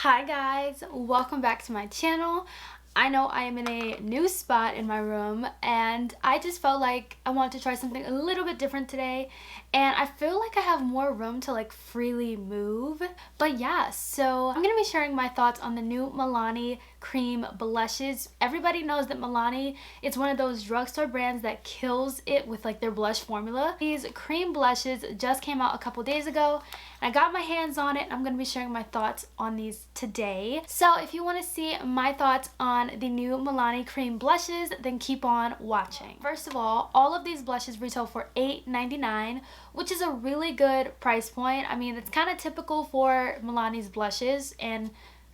Hi guys, welcome back to my channel. I know I am in a new spot in my room and I just felt like I wanted to try something a little bit different today, and I feel like I have more room to like freely move. But yeah, so I'm gonna be sharing my thoughts on the new Milani Cream Blushes. Everybody knows that Milani, it's one of those drugstore brands that kills it with like their blush formula. These cream blushes just came out a couple days ago and I got my hands on it and I'm going to be sharing my thoughts on these today. So if you want to see my thoughts on the new Milani Cream Blushes, then keep on watching. First of all of these blushes retail for $8.99, which is a really good price point. I mean, it's kind of typical for Milani's blushes and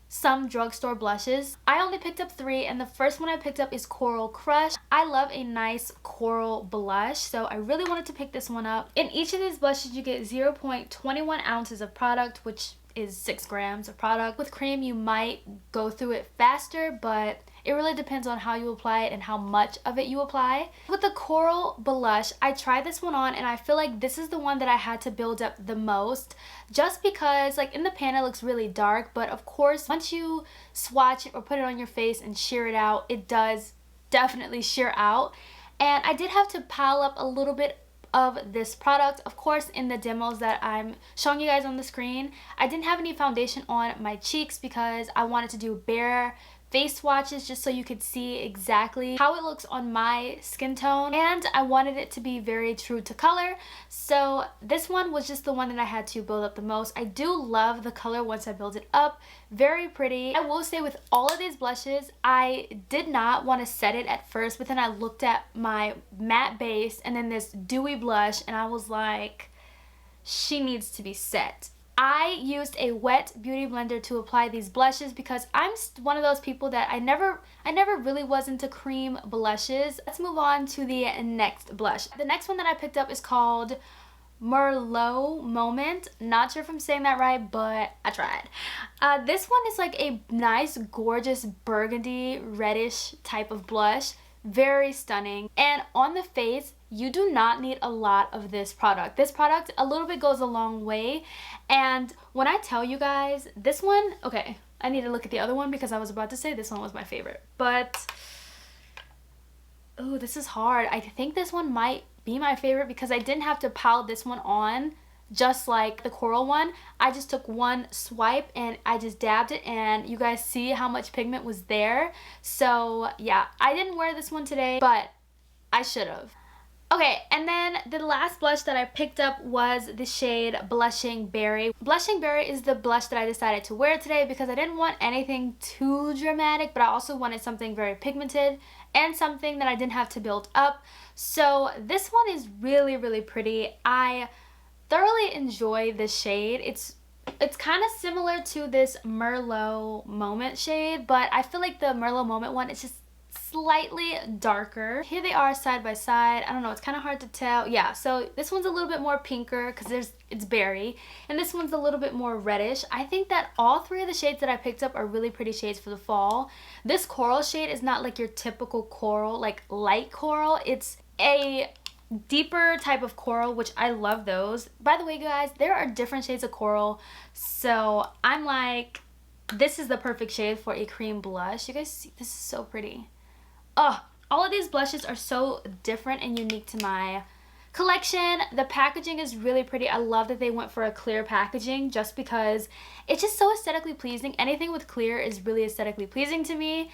some drugstore blushes. I only picked up 3 and the first one I picked up is Coral Crush. I love a nice coral blush, so I really wanted to pick this one up. In each of these blushes you get 0.21 ounces of product, which is 6 grams of product. With cream you might go through it faster, but it really depends on how you apply it and how much of it you apply. With the coral blush, I tried this one on and I feel like this is the one that I had to build up the most, just because like in the pan it looks really dark, but of course once you swatch it or put it on your face and sheer it out, it does definitely sheer out. And I did have to pile up a little bit of this product. Of course, in the demos that I'm showing you guys on the screen, I didn't have any foundation on my cheeks because I wanted to do bare face swatches just so you could see exactly how it looks on my skin tone, and I wanted it to be very true to color, so this one was just the one that I had to build up the most. I do love the color once I build it up, very pretty. I will say with all of these blushes, I did not want to set it at first, but then I looked at my matte base and then this dewy blush and I was like, she needs to be set. I used a wet beauty blender to apply these blushes because I'm one of those people that I never really was into cream blushes. Let's move on to the next blush. The next one that I picked up is called Merlot Moment. Not sure if I'm saying that right, but I tried. This one is like a nice, gorgeous burgundy reddish type of blush. Very stunning, and on the face you do not need a lot of this product. This product a little bit goes a long way, and when I tell you guys this one, okay, I need to look at the other one because I was about to say this one was my favorite, but oh, this is hard. I think this one might be my favorite because I didn't have to pile this one on just like the coral one. I just took one swipe and I just dabbed it, and you guys see how much pigment was there. So yeah, I didn't wear this one today, but I should have. Okay, and then the last blush that I picked up was the shade Blushing Berry. Blushing Berry is the blush that I decided to wear today because I didn't want anything too dramatic, but I also wanted something very pigmented and something that I didn't have to build up. So this one is really, really pretty. I thoroughly enjoy this shade. It's kind of similar to this Merlot Moment shade, but I feel like the Merlot Moment one is just slightly darker. Here they are side by side. I don't know, it's kind of hard to tell. Yeah, so this one's a little bit more pinker because it's berry, and this one's a little bit more reddish. I think that all 3 of the shades that I picked up are really pretty shades for the fall. This coral shade is not like your typical coral, like light coral. It's a deeper type of coral, which I love those. By the way, guys, there are different shades of coral, so I'm like, this is the perfect shade for a cream blush. You guys see, this is so pretty. Oh, all of these blushes are so different and unique to my collection. The packaging is really pretty. I love that they went for a clear packaging just because it's just so aesthetically pleasing. Anything with clear is really aesthetically pleasing to me.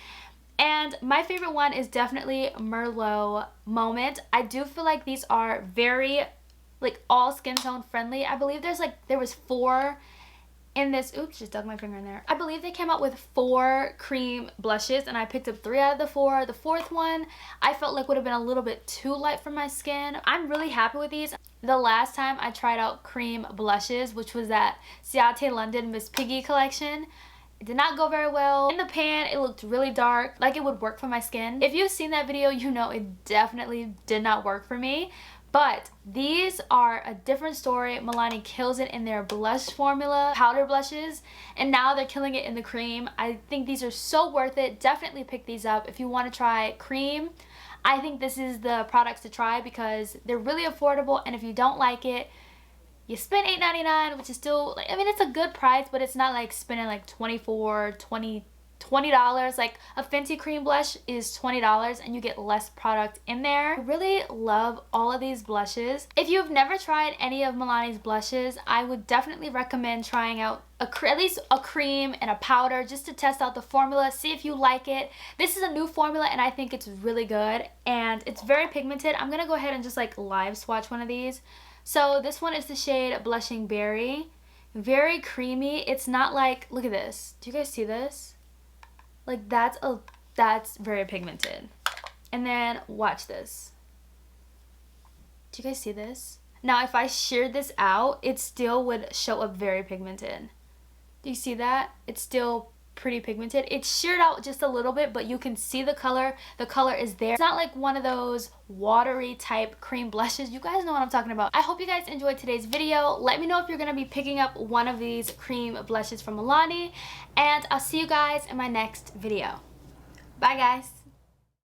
And my favorite one is definitely Merlot Moment. I do feel like these are very like all skin tone friendly. I believe there was 4 in this. Oops, just dug my finger in there. I believe they came out with 4 cream blushes and I picked up 3 out of the 4. The 4th one I felt like would have been a little bit too light for my skin. I'm really happy with these. The last time I tried out cream blushes, which was that Ciate London Miss Piggy collection, it did not go very well. In the pan, it looked really dark, like it would work for my skin. If you've seen that video, you know it definitely did not work for me. But these are a different story. Milani kills it in their blush formula, powder blushes, and now they're killing it in the cream. I think these are so worth it. Definitely pick these up if you want to try cream. I think this is the products to try because they're really affordable, and if you don't like it, you spend $8.99, which is still, like, I mean, it's a good price, but it's not like spending like $20. Like a Fenty cream blush is $20 and you get less product in there. I really love all of these blushes. If you've never tried any of Milani's blushes, I would definitely recommend trying out at least a cream and a powder just to test out the formula, see if you like it. This is a new formula and I think it's really good and it's very pigmented. I'm gonna go ahead and just like live swatch one of these. So this one is the shade Blushing Berry. Very creamy. It's not like, look at this. Do you guys see this? Like that's very pigmented. And then watch this. Do you guys see this? Now if I sheared this out, it still would show up very pigmented. Do you see that? It's still pretty pigmented. It's sheared out just a little bit, but you can see the color. The color is there. It's not like one of those watery type cream blushes. You guys know what I'm talking about. I hope you guys enjoyed today's video. Let me know if you're going to be picking up one of these cream blushes from Milani, and I'll see you guys in my next video. Bye guys.